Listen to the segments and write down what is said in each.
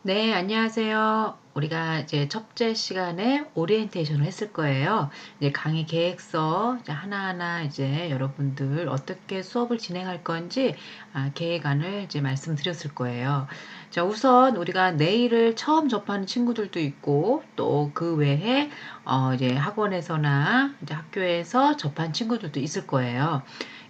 네, 안녕하세요. 우리가 이제 첫째 시간에 오리엔테이션을 했을 거예요. 이제 강의 계획서 이제 하나하나 이제 여러분들 어떻게 수업을 진행할 건지 계획안을 이제 말씀드렸을 거예요. 자, 우선 우리가 내일을 처음 접하는 친구들도 있고 또 그 외에 이제 학원에서나 이제 학교에서 접한 친구들도 있을 거예요.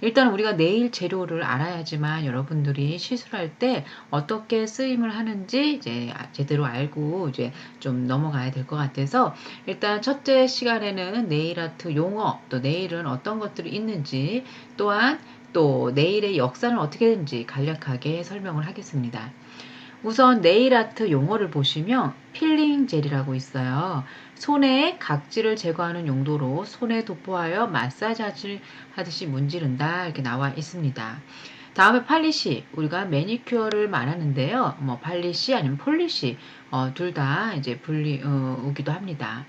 일단 우리가 내일 재료를 알아야지만 여러분들이 시술할 때 어떻게 쓰임을 하는지 이제 제대로 알고 이제 좀 넘어가야 될 것 같아서 일단 첫째 시간에는 네일 아트 용어 또 내일은 어떤 것들이 있는지 또한 또 내일의 역사는 어떻게 되는지 간략하게 설명을 하겠습니다. 우선 네일 아트 용어를 보시면 필링 젤이라고 있어요. 손의 각질을 제거하는 용도로 손에 도포하여 마사지 하듯이 문지른다 이렇게 나와 있습니다. 다음에 팔리시 우리가 매니큐어를 말하는데요. 뭐 팔리시 아니면 폴리시 둘 다 이제 오기도 합니다.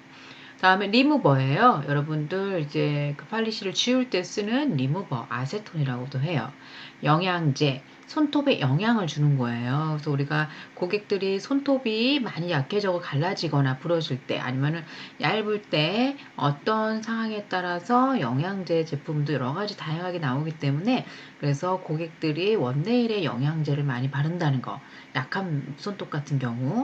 다음에 리무버예요. 여러분들 이제 그 팔리시를 지울 때 쓰는 리무버 아세톤이라고도 해요. 영양제 손톱에 영향을 주는 거예요. 그래서 우리가 고객들이 손톱이 많이 약해져 갈라지거나 부러질 때 아니면은 얇을 때 어떤 상황에 따라서 영양제 제품도 여러 가지 다양하게 나오기 때문에 그래서 고객들이 원네일에 영양제를 많이 바른다는 거. 약한 손톱 같은 경우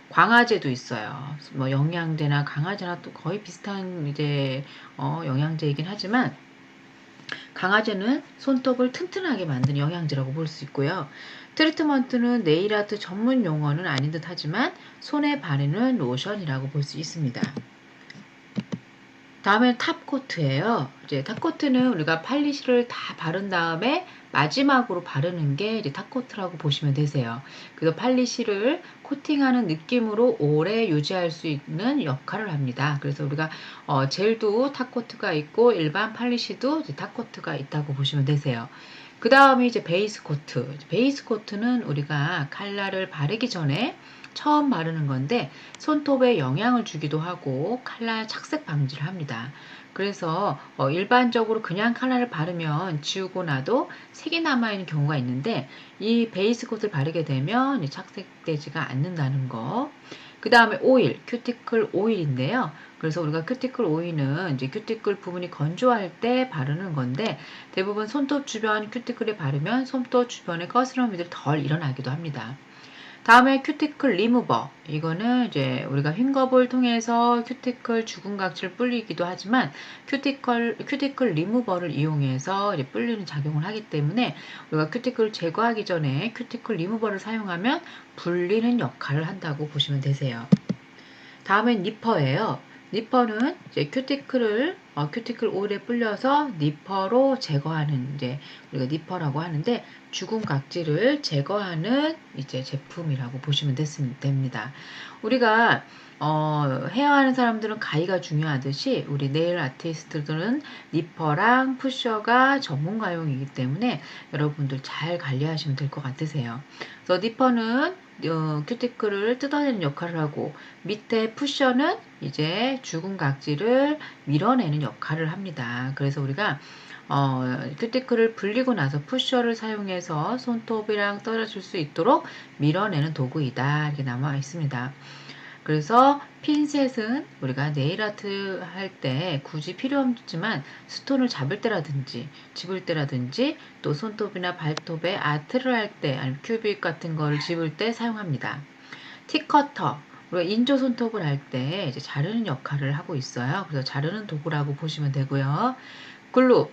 광화제도 있어요. 뭐 영양제나 강화제나 또 거의 비슷한 이제 영양제이긴 하지만 강화제는 손톱을 튼튼하게 만드는 영양제라고 볼 수 있고요. 트리트먼트는 네일아트 전문 용어는 아닌 듯 하지만 손에 바르는 로션이라고 볼 수 있습니다. 다음엔 탑코트예요. 이제 탑코트는 우리가 팔리시를 다 바른 다음에 마지막으로 바르는 게 이제 탑코트라고 보시면 되세요. 그래서 팔리시를 코팅하는 느낌으로 오래 유지할 수 있는 역할을 합니다. 그래서 우리가 젤도 탑코트가 있고 일반 팔리시도 이제 탑코트가 있다고 보시면 되세요. 그 다음에 이제 베이스 코트. 베이스 코트는 우리가 칼라를 바르기 전에 처음 바르는 건데 손톱에 영향을 주기도 하고 칼라 착색 방지를 합니다. 그래서 일반적으로 그냥 칼라를 바르면 지우고 나도 색이 남아있는 경우가 있는데 이 베이스 코트를 바르게 되면 착색되지가 않는다는 거. 그 다음에 오일, 큐티클 오일인데요. 그래서 우리가 큐티클 오일은 이제 큐티클 부분이 건조할 때 바르는 건데 대부분 손톱 주변 큐티클에 바르면 손톱 주변에 거스러움이들이 덜 일어나기도 합니다. 다음에 큐티클 리무버. 이거는 이제 우리가 휜겁을 통해서 큐티클 죽은 각질을 불리기도 하지만 큐티클 리무버를 이용해서 이제 불리는 작용을 하기 때문에 우리가 큐티클을 제거하기 전에 큐티클 리무버를 사용하면 불리는 역할을 한다고 보시면 되세요. 다음엔 니퍼예요. 니퍼는 이제 큐티클 오일에 불려서 니퍼로 제거하는 이제 우리가 니퍼라고 하는데 죽은 각질을 제거하는 이제 제품이라고 보시면 됩니다. 우리가 헤어하는 사람들은 가위가 중요하듯이 우리 네일 아티스트들은 니퍼랑 푸셔가 전문가용이기 때문에 여러분들 잘 관리하시면 될 것 같으세요. 그래서 니퍼는 큐티클을 뜯어내는 역할을 하고 밑에 푸셔는 이제 죽은 각질을 밀어내는 역할을 합니다. 그래서 우리가 큐티클을 불리고 나서 푸셔를 사용해서 손톱이랑 떨어질 수 있도록 밀어내는 도구이다. 이렇게 남아 있습니다. 그래서 핀셋은 우리가 네일 아트 할 때 굳이 필요 없지만 스톤을 잡을 때라든지 집을 때라든지 또 손톱이나 발톱에 아트를 할 때 아니면 큐빅 같은 걸 집을 때 사용합니다. 티커터 우리가 인조 손톱을 할 때 이제 자르는 역할을 하고 있어요. 그래서 자르는 도구라고 보시면 되고요. 글루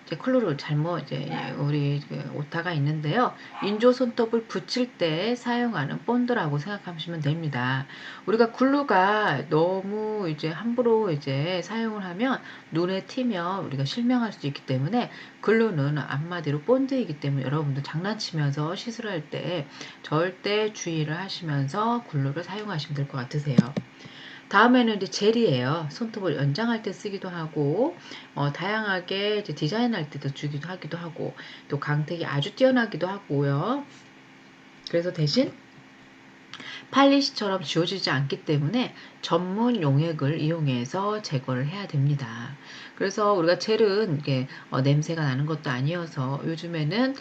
이제 컬러를 잘못 이제 우리 오타가 있는데요. 인조 손톱을 붙일 때 사용하는 본드라고 생각하시면 됩니다. 우리가 글루가 너무 이제 함부로 이제 사용을 하면 눈에 튀면 우리가 실명할 수 있기 때문에 글루는 한마디로 본드이기 때문에 여러분들 장난치면서 시술할 때 절대 주의를 하시면서 글루를 사용하시면 될 것 같으세요. 다음에는 이제 젤이에요. 손톱을 연장할 때 쓰기도 하고, 다양하게 이제 디자인할 때도 주기도 하기도 하고, 또 강택이 아주 뛰어나기도 하고요. 그래서 대신 팔리시처럼 지워지지 않기 때문에 전문 용액을 이용해서 제거를 해야 됩니다. 그래서 우리가 젤은 이게 냄새가 나는 것도 아니어서 요즘에는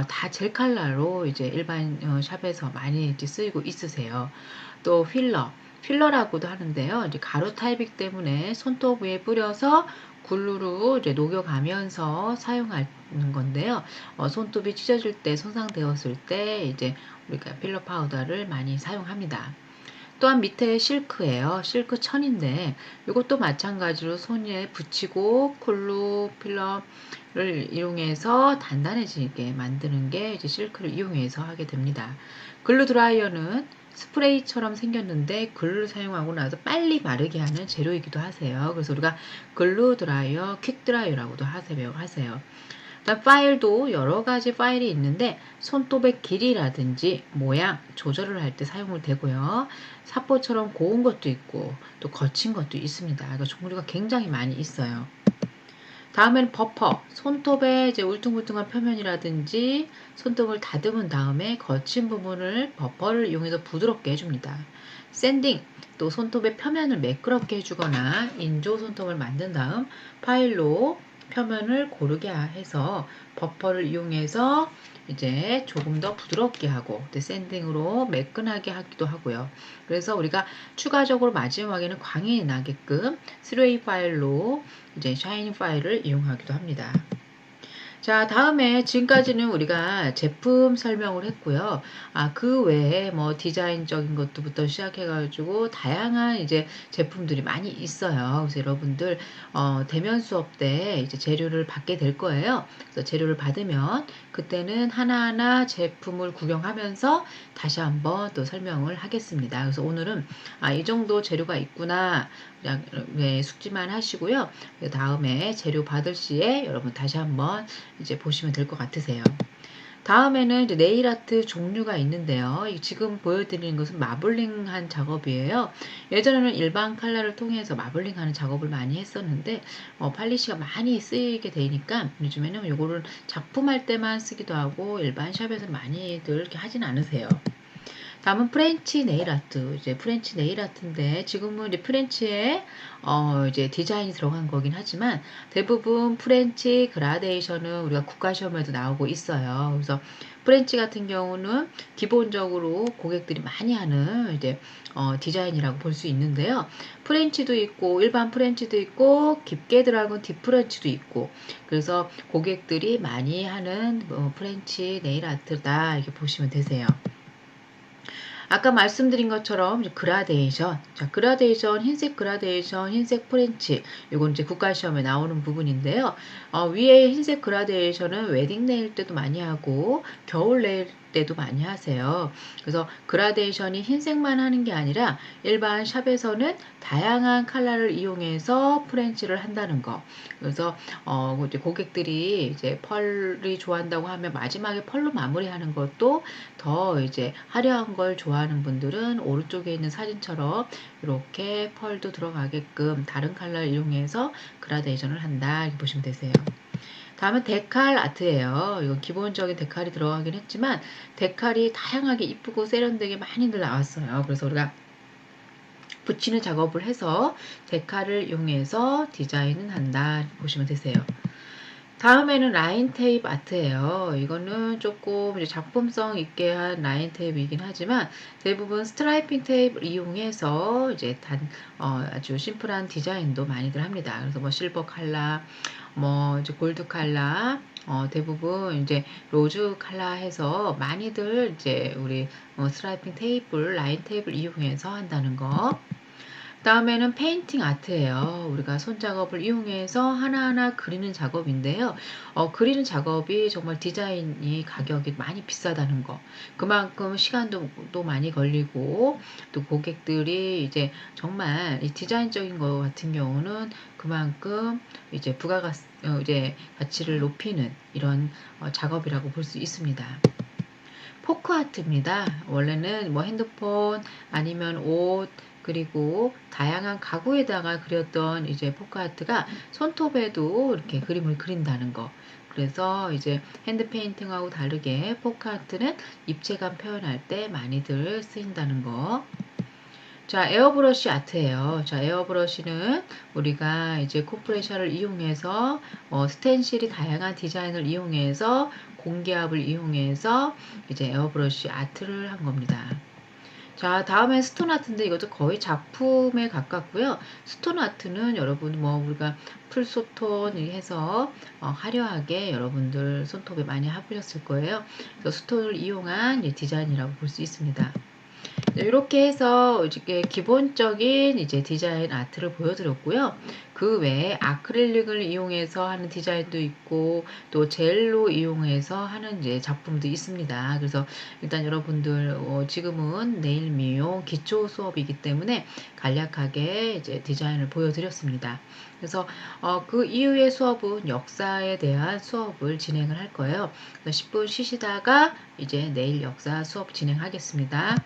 다 젤 컬러로 이제 일반 샵에서 많이 이제 쓰이고 있으세요. 또 필러라고도 하는데요. 이제 가루 타입이기 때문에 손톱 위에 뿌려서 글루로 이제 녹여가면서 사용하는 건데요. 손톱이 찢어질 때, 손상되었을 때 이제 우리가 필러 파우더를 많이 사용합니다. 또한 밑에 실크예요. 실크 천인데 이것도 마찬가지로 손에 붙이고 쿨루 필러를 이용해서 단단해지게 만드는 게 이제 실크를 이용해서 하게 됩니다. 글루 드라이어는 스프레이처럼 생겼는데 글루를 사용하고 나서 빨리 마르게 하는 재료이기도 하세요. 그래서 우리가 글루 드라이어, 퀵 드라이어라고도 하세요. 파일도 여러 가지 파일이 있는데 손톱의 길이라든지 모양 조절을 할 때 사용을 되고요. 사포처럼 고운 것도 있고 또 거친 것도 있습니다. 그러니까 종류가 굉장히 많이 있어요. 다음에는 버퍼, 손톱의 이제 울퉁불퉁한 표면이라든지 손톱을 다듬은 다음에 거친 부분을 버퍼를 이용해서 부드럽게 해줍니다. 샌딩, 또 손톱의 표면을 매끄럽게 해주거나 인조 손톱을 만든 다음 파일로 표면을 고르게 해서 버퍼를 이용해서 이제 조금 더 부드럽게 하고 샌딩으로 매끈하게 하기도 하고요. 그래서 우리가 추가적으로 마지막에는 광이 나게끔 3웨이 파일로 이제 샤이닝 파일을 이용하기도 합니다. 자, 다음에 지금까지는 우리가 제품 설명을 했고요. 그 외에 뭐 디자인적인 것부터 시작해가지고 다양한 이제 제품들이 많이 있어요. 그래서 여러분들, 대면 수업 때 이제 재료를 받게 될 거예요. 그래서 재료를 받으면 그때는 하나하나 제품을 구경하면서 다시 한번 또 설명을 하겠습니다. 그래서 오늘은 이 정도 재료가 있구나. 그냥 숙지만 하시고요. 그 다음에 재료 받을 시에 여러분 다시 한번 이제 보시면 될 것 같으세요. 다음에는 이제 네일 아트 종류가 있는데요. 지금 보여드리는 것은 마블링한 작업이에요. 예전에는 일반 칼라를 통해서 마블링하는 작업을 많이 했었는데 팔리시가 많이 쓰이게 되니까 요즘에는 이거를 작품할 때만 쓰기도 하고 일반 샵에서 많이들 이렇게 하진 않으세요. 다음은 프렌치 네일 아트. 이제 프렌치 네일 아트인데 지금은 이제 프렌치에 이제 디자인이 들어간 거긴 하지만 대부분 프렌치 그라데이션은 우리가 국가 시험에도 나오고 있어요. 그래서 프렌치 같은 경우는 기본적으로 고객들이 많이 하는 이제 디자인이라고 볼 수 있는데요. 프렌치도 있고 일반 프렌치도 있고 깊게 들어간 딥 프렌치도 있고 그래서 고객들이 많이 하는 프렌치 네일 아트다 이렇게 보시면 되세요. 아까 말씀드린 것처럼 그라데이션, 자, 그라데이션, 흰색 그라데이션, 흰색 프렌치, 이건 이제 국가시험에 나오는 부분인데요. 위에 흰색 그라데이션은 웨딩 네일 때도 많이 하고 겨울 네일 때도 많이 하세요. 그래서 그라데이션이 흰색만 하는 게 아니라 일반 샵에서는 다양한 컬러를 이용해서 프렌치를 한다는 거. 그래서 이제 고객들이 이제 펄이 좋아한다고 하면 마지막에 펄로 마무리하는 것도 더 이제 화려한 걸 좋아하는 분들은 오른쪽에 있는 사진처럼 이렇게 펄도 들어가게끔 다른 컬러를 이용해서 그라데이션을 한다 이렇게 보시면 되세요. 다음은 데칼 아트예요. 이건 기본적인 데칼이 들어가긴 했지만 데칼이 다양하게 이쁘고 세련되게 많이들 나왔어요. 그래서 우리가 붙이는 작업을 해서 데칼을 이용해서 디자인은 한다 보시면 되세요. 다음에는 라인 테이프 아트예요. 이거는 조금 이제 작품성 있게 한 라인 테이프이긴 하지만 대부분 스트라이핑 테이프를 이용해서 이제 아주 심플한 디자인도 많이들 합니다. 그래서 뭐 실버 컬러, 뭐 이제 골드 컬러, 대부분 이제 로즈 컬러 해서 많이들 이제 우리 스트라이핑 테이프를 라인 테이프를 이용해서 한다는 거. 다음에는 페인팅 아트예요. 우리가 손작업을 이용해서 하나하나 그리는 작업인데요. 그리는 작업이 정말 디자인이 가격이 많이 비싸다는 거. 그만큼 시간도 또 많이 걸리고 또 고객들이 이제 정말 이 디자인적인 거 같은 경우는 그만큼 이제 이제 가치를 높이는 이런 작업이라고 볼 수 있습니다. 포크 아트입니다. 원래는 뭐 핸드폰 아니면 옷 그리고 다양한 가구에다가 그렸던 이제 포크 아트가 손톱에도 이렇게 그림을 그린다는 거. 그래서 이제 핸드 페인팅하고 다르게 포크 아트는 입체감 표현할 때 많이들 쓰인다는 거. 자, 에어브러쉬 아트예요. 자, 에어브러쉬는 우리가 이제 콤프레셔를 이용해서 스텐실이 다양한 디자인을 이용해서 공기압을 이용해서 이제 에어브러쉬 아트를 한 겁니다. 자, 다음엔 스톤 아트인데 이것도 거의 작품에 가깝고요. 스톤 아트는 여러분 뭐 우리가 풀소톤 해서 화려하게 여러분들 손톱에 많이 해보셨을 거예요. 그래서 스톤을 이용한 디자인이라고 볼 수 있습니다. 이렇게 해서 이렇게 기본적인 이제 디자인 아트를 보여드렸고요. 그 외에 아크릴릭을 이용해서 하는 디자인도 있고 또 젤로 이용해서 하는 이제 작품도 있습니다. 그래서 일단 여러분들 지금은 네일 미용 기초 수업이기 때문에 간략하게 이제 디자인을 보여드렸습니다. 그래서 그 이후의 수업은 역사에 대한 수업을 진행을 할 거예요. 그래서 10분 쉬시다가 이제 내일 역사 수업 진행하겠습니다.